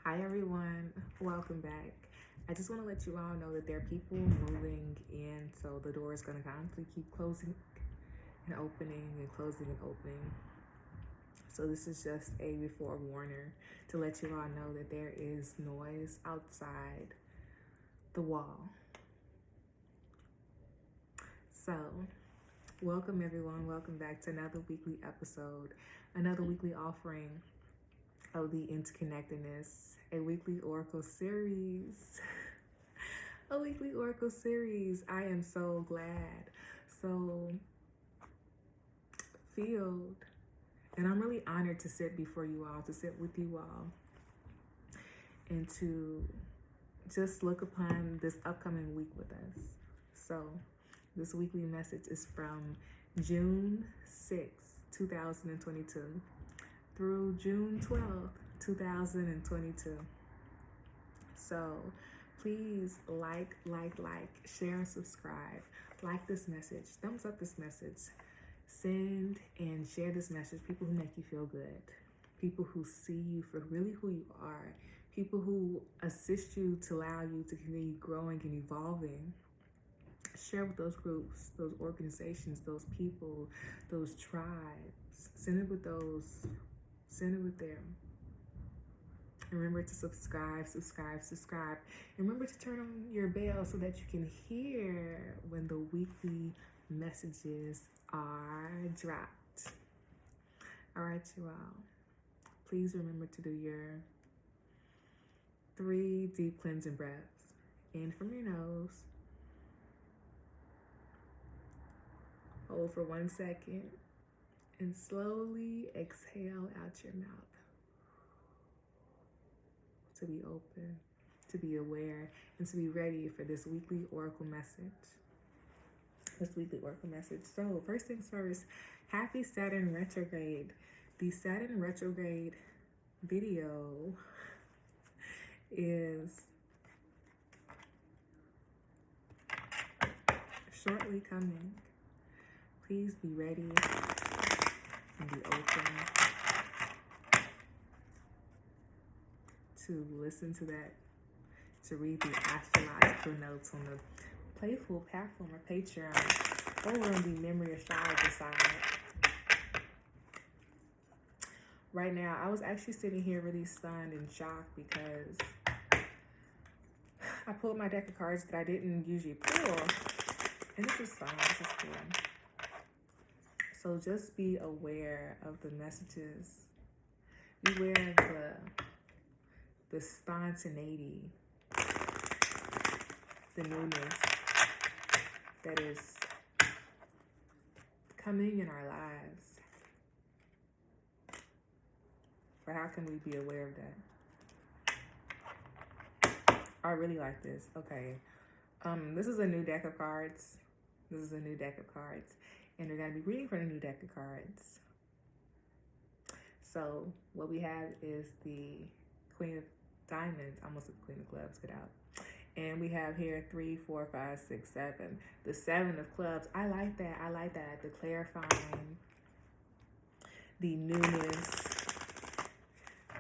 Hi everyone, welcome back. I just want to let you all know that there are people moving in, so the door is going to constantly keep closing and opening and closing and opening. So this is just a before warner to let you all know that there is noise outside the wall. So welcome everyone, welcome back to another weekly episode, another weekly offering of the Interconnected-ness, a weekly oracle series. A weekly oracle series. I am so glad, so filled, and I'm really honored to sit before you all, to sit with you all, and to just look upon this upcoming week with us. So this weekly message is from June 6th, 2022 through June 12th, 2022. So please like, share and subscribe. Like this message, thumbs up this message. Send and share this message. People who make you feel good. People who see you for really who you are. People who assist you to allow you to continue growing and evolving. Share with those groups, those organizations, those people, those tribes. Send it with those. Send it with them. Remember to subscribe. And remember to turn on your bell so that you can hear when the weekly messages are dropped. All right, you all. Please remember to do your 3 deep cleansing breaths. In from your nose. Hold for 1 second. And slowly exhale out your mouth. To be open, to be aware, and to be ready for this weekly oracle message. So first things first, happy Saturn retrograde. The Saturn retrograde video is shortly coming. Please be ready and be open to listen to that, to read the astrological notes on the Playful platform or Patreon over on the TheeMemoryAstrologer side. Right now, I was actually sitting here really stunned and shocked because I pulled my deck of cards that I didn't usually pull, and this is fun, this is cool. So just be aware of the messages. Beware of the spontaneity, the newness that is coming in our lives. But how can we be aware of that? I really like this. Okay. This is a new deck of cards. And we're going to be reading from the new deck of cards. So what we have is the Queen of Diamonds, almost the Queen of Clubs, get out. And we have here 3, 4, 5, 6, 7. The 7 of Clubs. I like that. The clarifying, the newness,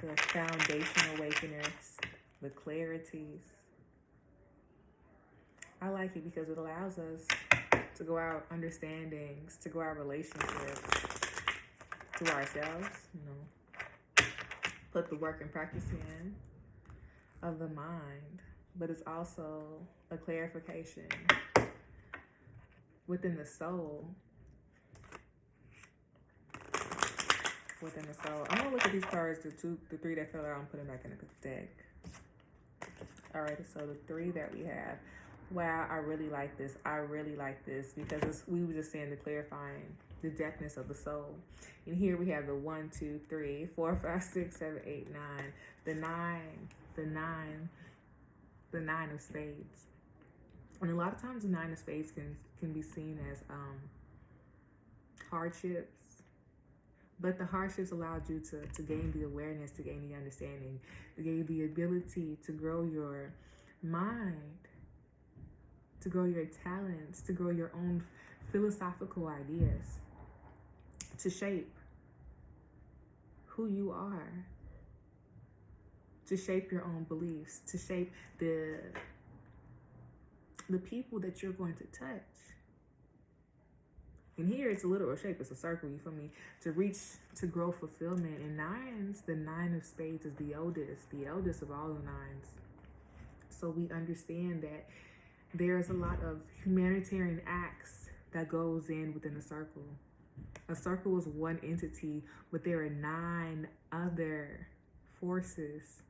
the foundation awakeners, the clarities. I like it because it allows us to grow our understandings, to grow our relationships to ourselves, put the work and practice in of the mind, but it's also a clarification within the soul. I'm gonna look at these cards, the 3 that fell out, and put them back in the deck. All right, so the 3 that we have. Wow, I really like this because we were just saying the clarifying, the depthness of the soul. And here we have the 1, 2, 3, 4, 5, 6, 7, 8, 9, the 9 of spades. And a lot of times the 9 of spades can be seen as hardships, but the hardships allowed you to gain the awareness, to gain the understanding, to gain the ability to grow your mind, to grow your talents, to grow your own philosophical ideas, to shape who you are, to shape your own beliefs, to shape the people that you're going to touch. And here it's a literal shape, it's a circle, you feel me? To reach, to grow fulfillment. And nines, the 9 of spades is the eldest of all the nines. So we understand that there's a lot of humanitarian acts that goes in within a circle. A circle is one entity, but there are 9 other forces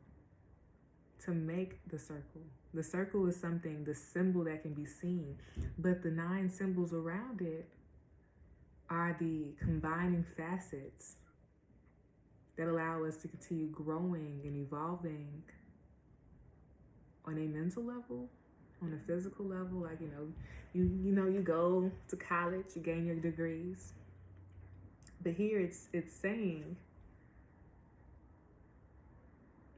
to make the circle. The circle is something, the symbol that can be seen, but the 9 symbols around it are the combining facets that allow us to continue growing and evolving on a mental level, on a physical level. Like, you go to college, you gain your degrees. But here it's saying,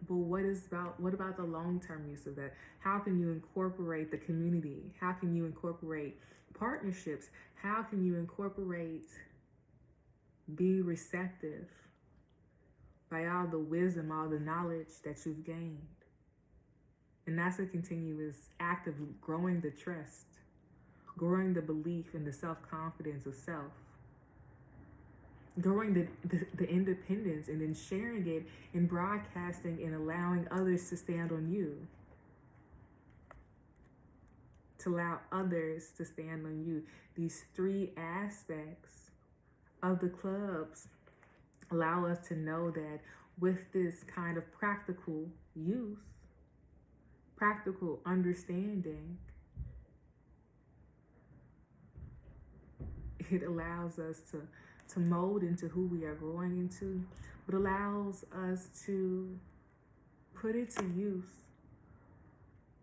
but what about the long-term use of that? How can you incorporate the community? How can you incorporate partnerships? How can you incorporate being receptive by all the wisdom, all the knowledge that you've gained? And that's a continuous act of growing the trust, growing the belief and the self-confidence of self, growing the independence, and then sharing it and broadcasting and allowing others to stand on you. To allow others to stand on you. These 3 aspects of the clubs allow us to know that with this kind of practical use, practical understanding, it allows us to mold into who we are growing into, but allows us to put it to use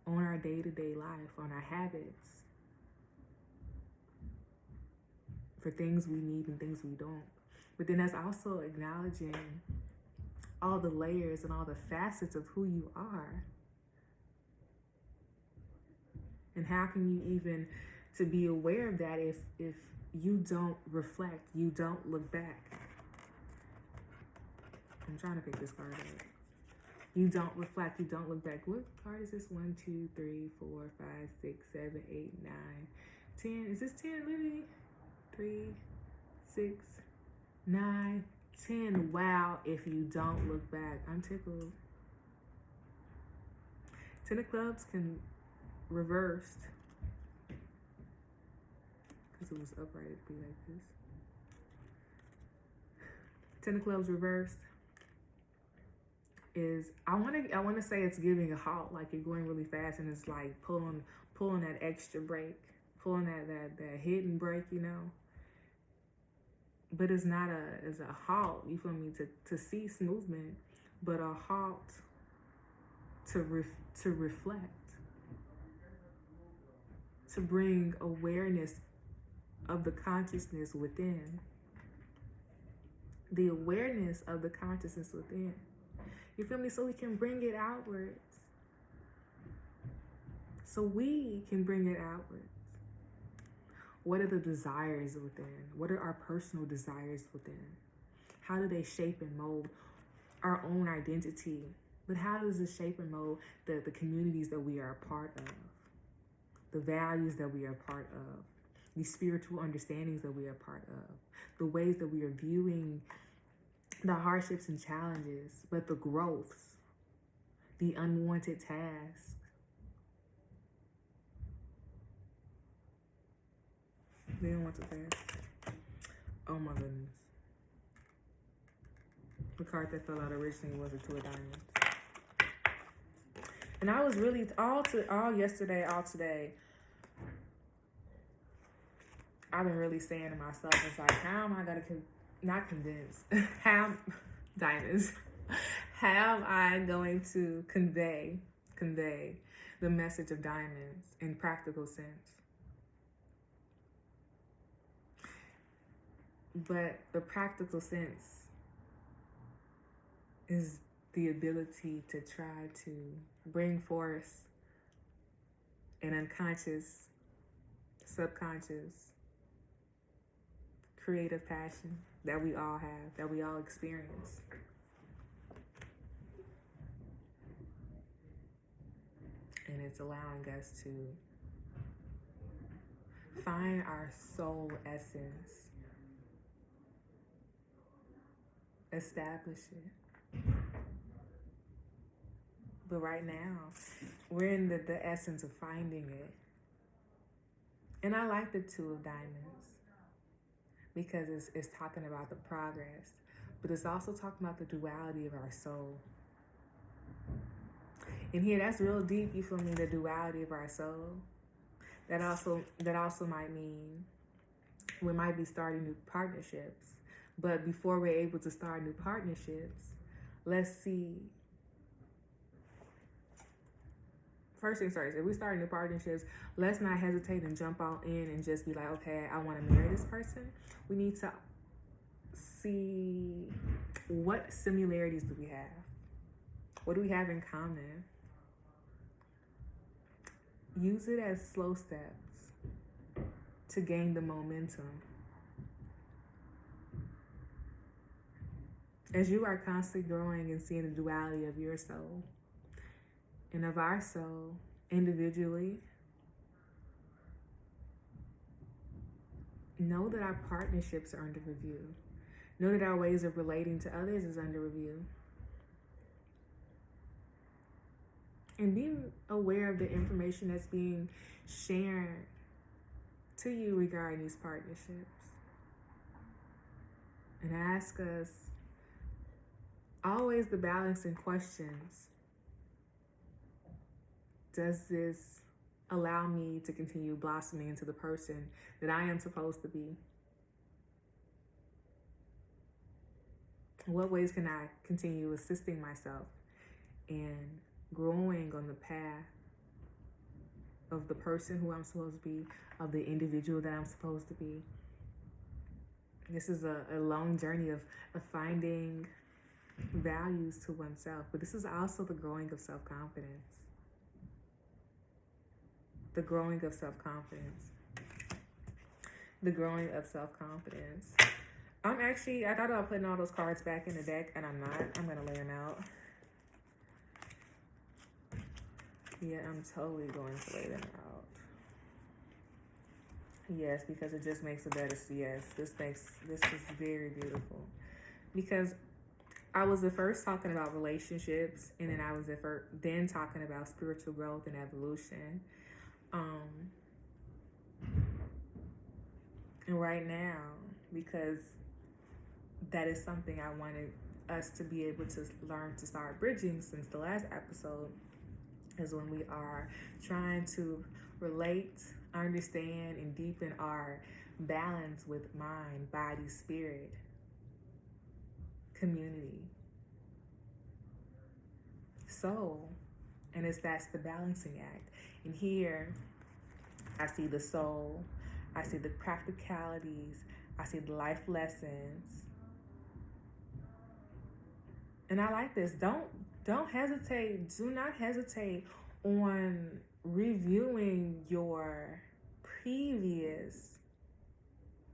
on our day-to-day life, on our habits, for things we need and things we don't. But then that's also acknowledging all the layers and all the facets of who you are. And how can you even to be aware of that if you don't reflect, you don't look back? I'm trying to pick this card up. You don't reflect, you don't look back. What card is this? 1, 2, 3, 4, 5, 6, 7, 8, 9, 10. Is this 10 really? 3, 6, 9, 10. Wow, if you don't look back. I'm tickled. 10 of clubs can reversed, because it was upright, it'd be like this. 10 of clubs reversed is, I want to say it's giving a halt, like you're going really fast and it's like pulling that extra brake, pulling that hidden brake, But it's not it's a halt, you feel me, to cease movement, but a halt to reflect, to bring awareness of the consciousness within. The awareness of the consciousness within. You feel me? So we can bring it outwards. So we can bring it outwards. What are the desires within? What are our personal desires within? How do they shape and mold our own identity? But how does it shape and mold the communities that we are a part of? The values that we are a part of? The spiritual understandings that we are a part of? The ways that we are viewing the hardships and challenges, but the growths, the unwanted tasks. The unwanted tasks. Oh my goodness. The card that fell out originally was a 2 of diamonds. And I was really, all yesterday, all today, I've been really saying to myself, it's like, how am I going to, not convince, diamonds, how am I going to convey the message of diamonds in practical sense? But the practical sense is the ability to try to bring forth an unconscious, subconscious, creative passion that we all have, that we all experience. it's allowing us to find our soul essence, establish it. But right now, we're in the essence of finding it. And I like the Two of Diamonds because it's talking about the progress, but it's also talking about the duality of our soul. And here, that's real deep, you feel me? The duality of our soul. That also might mean we might be starting new partnerships. But before we're able to start new partnerships, let's see. First things first, if we start new partnerships, let's not hesitate and jump all in and just be like, okay, I want to marry this person. We need to see what similarities do we have? What do we have in common? Use it as slow steps to gain the momentum. As you are constantly growing and seeing the duality of your soul and of our soul individually, know that our partnerships are under review. Know that our ways of relating to others is under review. And be aware of the information that's being shared to you regarding these partnerships. And ask us always the balancing questions. Does this allow me to continue blossoming into the person that I am supposed to be? What ways can I continue assisting myself in growing on the path of the person who I'm supposed to be, of the individual that I'm supposed to be? This is a long journey of finding values to oneself, but this is also the growing of self-confidence. The growing of self-confidence. The growing of self-confidence. I thought about putting all those cards back in the deck, and I'm not. I'm going to lay them out. Yeah, I'm totally going to lay them out. Yes, because it just makes a better, yes, this is very beautiful. Because I was at first talking about relationships, and then I was then talking about spiritual growth and evolution. And right now, because that is something I wanted us to be able to learn to start bridging since the last episode, is when we are trying to relate, understand, and deepen our balance with mind, body, spirit, community, soul. And that's the balancing act. And here, I see the soul, I see the practicalities, I see the life lessons. And I like this. Don't hesitate. Do not hesitate on reviewing your previous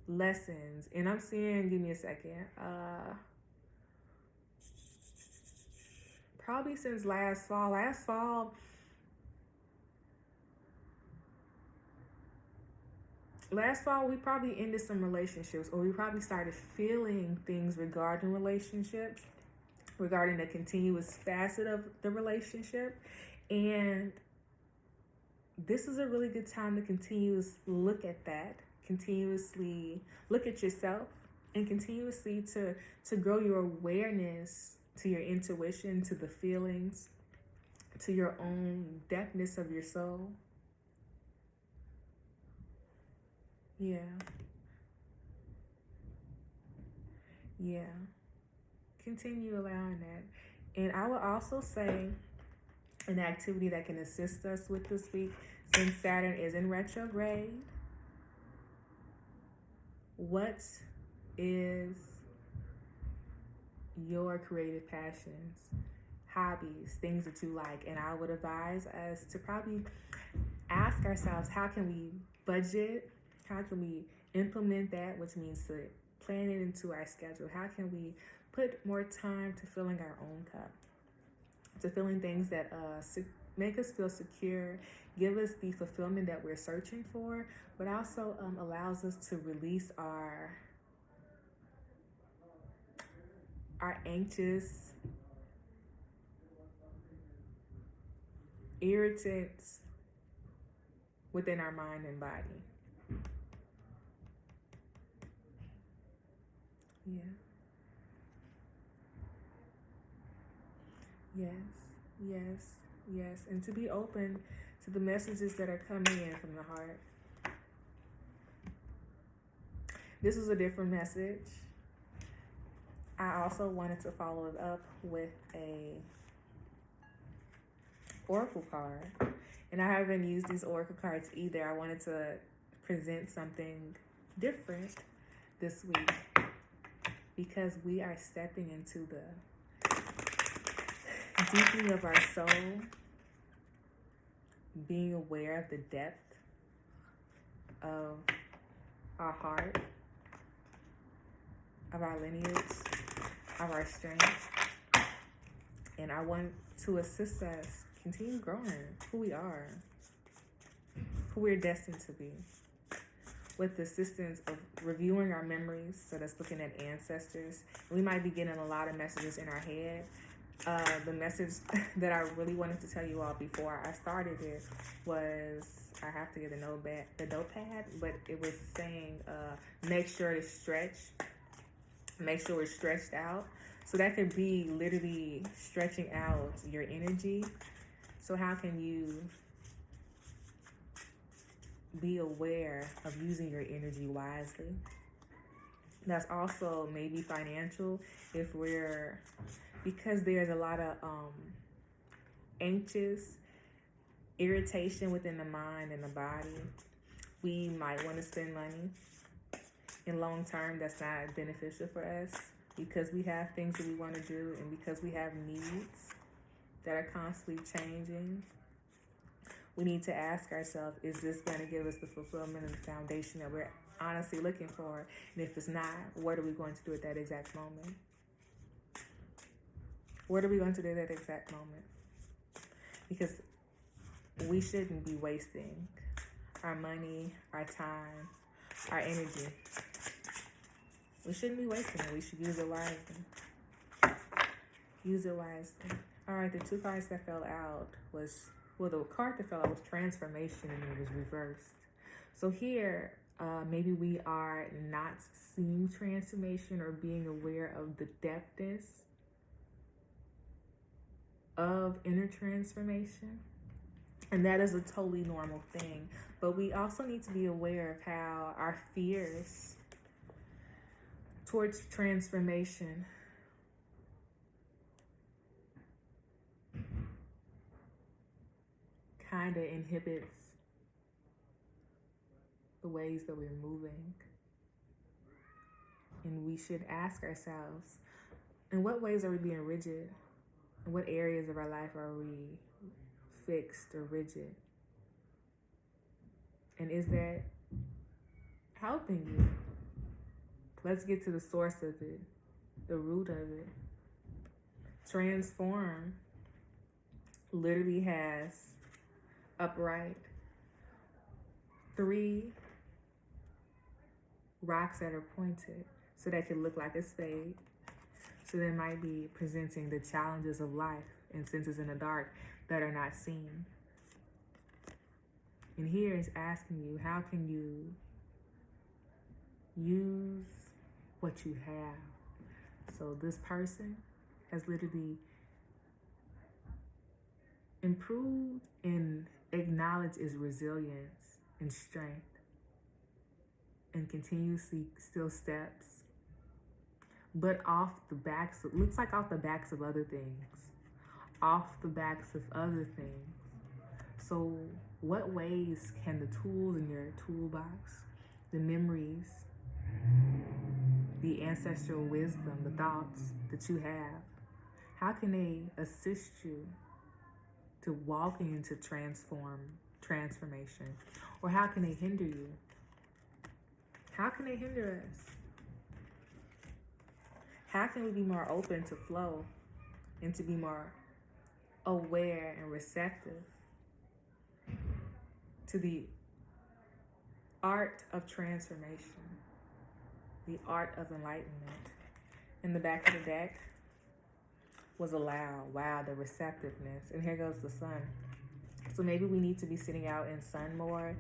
lessons. And I'm seeing, give me a second. Probably since last fall. Last fall, we probably ended some relationships, or we probably started feeling things regarding relationships, regarding the continuous facet of the relationship. And this is a really good time to continuously look at that, continuously look at yourself, and continuously to grow your awareness to your intuition, to the feelings, to your own depthness of your soul. Yeah. Continue allowing that. And I would also say an activity that can assist us with this week, since Saturn is in retrograde, what is your creative passions, hobbies, things that you like? And I would advise us to probably ask ourselves, how can we budget? How can we implement that, which means to plan it into our schedule? How can we put more time to filling our own cup, to filling things that make us feel secure, give us the fulfillment that we're searching for, but also allows us to release our anxious, irritants within our mind and body. Yeah. Yes, yes, yes. And to be open to the messages that are coming in from the heart. This was a different message. I also wanted to follow it up with a oracle card. And I haven't used these oracle cards either. I wanted to present something different this week because we are stepping into the deepening of our soul, being aware of the depth of our heart, of our lineage, of our strength. And I want to assist us continue growing who we are, who we're destined to be, with the assistance of reviewing our memories. So that's looking at ancestors. We might be getting a lot of messages in our head. The message that I really wanted to tell you all before I started it was, I have to get the notepad, but it was saying make sure to stretch, make sure we're stretched out. So that could be literally stretching out your energy. So how can you be aware of using your energy wisely? That's also maybe financial, if we're, because there's a lot of anxious irritation within the mind and the body. We might want to spend money. In long term, that's not beneficial for us because we have things that we want to do and because we have needs that are constantly changing. We need to ask ourselves, is this going to give us the fulfillment and the foundation that we're honestly looking for? And if it's not, what are we going to do at that exact moment? What are we going to do at that exact moment? Because we shouldn't be wasting our money, our time, our energy. We shouldn't be wasting it. We should use it wisely. Use it wisely. All right, the two cards that fell out was, well, the card that fell out was transformation and it was reversed. So here, maybe we are not seeing transformation or being aware of the depthness of inner transformation. And that is a totally normal thing. But we also need to be aware of how our fears towards transformation kind of inhibits the ways that we're moving. And we should ask ourselves, in what ways are we being rigid? In what areas of our life are we fixed or rigid? And is that helping you? Let's get to the source of it, the root of it. Transform literally has upright 3 rocks that are pointed, so that could look like a spade. So they might be presenting the challenges of life and senses in the dark that are not seen. And here is asking you, how can you use what you have? So this person has literally improved and acknowledged his resilience and strength and continuously still steps, but off the backs, it looks like off the backs of other things, off the backs of other things. So what ways can the tools in your toolbox, the memories, the ancestral wisdom, the thoughts that you have, how can they assist you to walking into transformation? Or how can they hinder you? How can they hinder us? How can we be more open to flow and to be more aware and receptive to the art of transformation, the art of enlightenment. In the back of the deck was allow. Wow, the receptiveness. And here goes the sun. So maybe we need to be sitting out in sun more.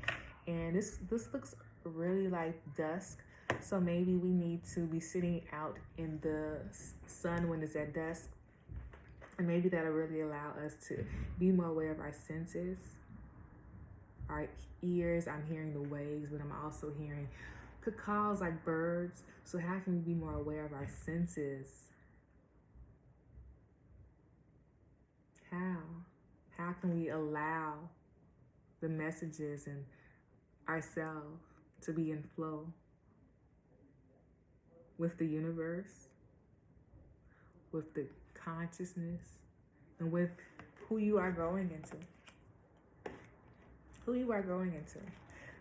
And this looks really like dusk. So maybe we need to be sitting out in the sun when it's at dusk. And maybe that'll really allow us to be more aware of our senses. Our ears, I'm hearing the waves, but I'm also hearing calls like birds. So how can we be more aware of our senses? How can we allow the messages and ourselves to be in flow with the universe, with the consciousness, and with who you are growing into? Who you are growing into.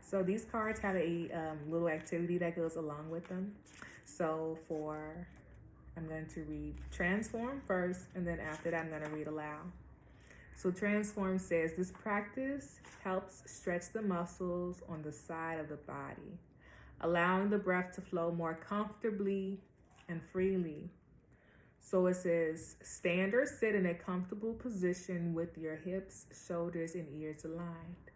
So these cards have a little activity that goes along with them. So I'm going to read Transform first, and then after that I'm going to read aloud. So Transform says, this practice helps stretch the muscles on the side of the body, allowing the breath to flow more comfortably and freely. So it says, stand or sit in a comfortable position with your hips, shoulders, and ears aligned.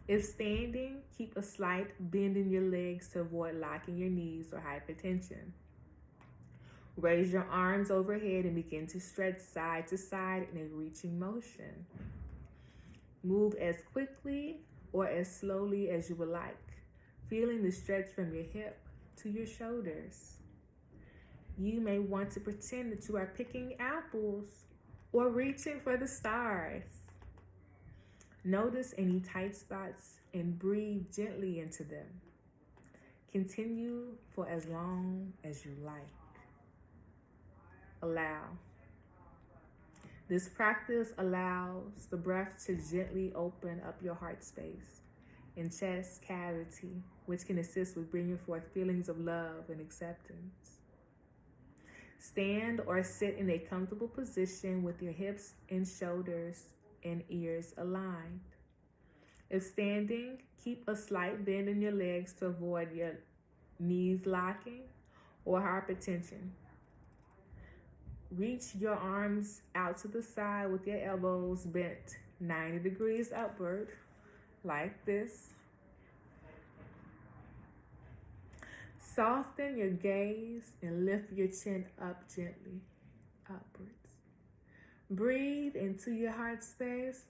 If standing, keep a slight bend in your legs to avoid locking your knees or hypertension. Raise your arms overhead and begin to stretch side to side in a reaching motion. Move as quickly or as slowly as you would like, feeling the stretch from your hip to your shoulders. You may want to pretend that you are picking apples or reaching for the stars. Notice any tight spots and breathe gently into them. Continue for as long as you like. Allow. This practice allows the breath to gently open up your heart space and chest cavity, which can assist with bringing forth feelings of love and acceptance. Stand or sit in a comfortable position with your hips and shoulders and ears aligned. If standing, keep a slight bend in your legs to avoid your knees locking or hypertension. Reach your arms out to the side with your elbows bent 90 degrees upward, like this. Soften your gaze and lift your chin up gently, upwards. Breathe into your heart space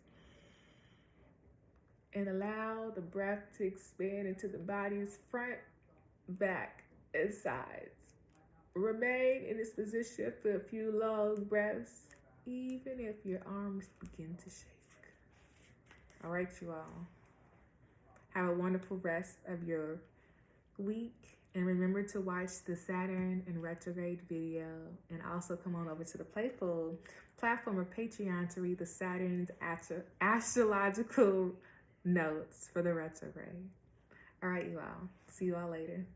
and allow the breath to expand into the body's front, back, and sides. Remain in this position for a few long breaths, even if your arms begin to shake. All right, you all. Have a wonderful rest of your week. And remember to watch the Saturn in retrograde video, and also come on over to the Playful platform or Patreon to read the Saturn's astrological notes for the retrograde. All right, you all. See you all later.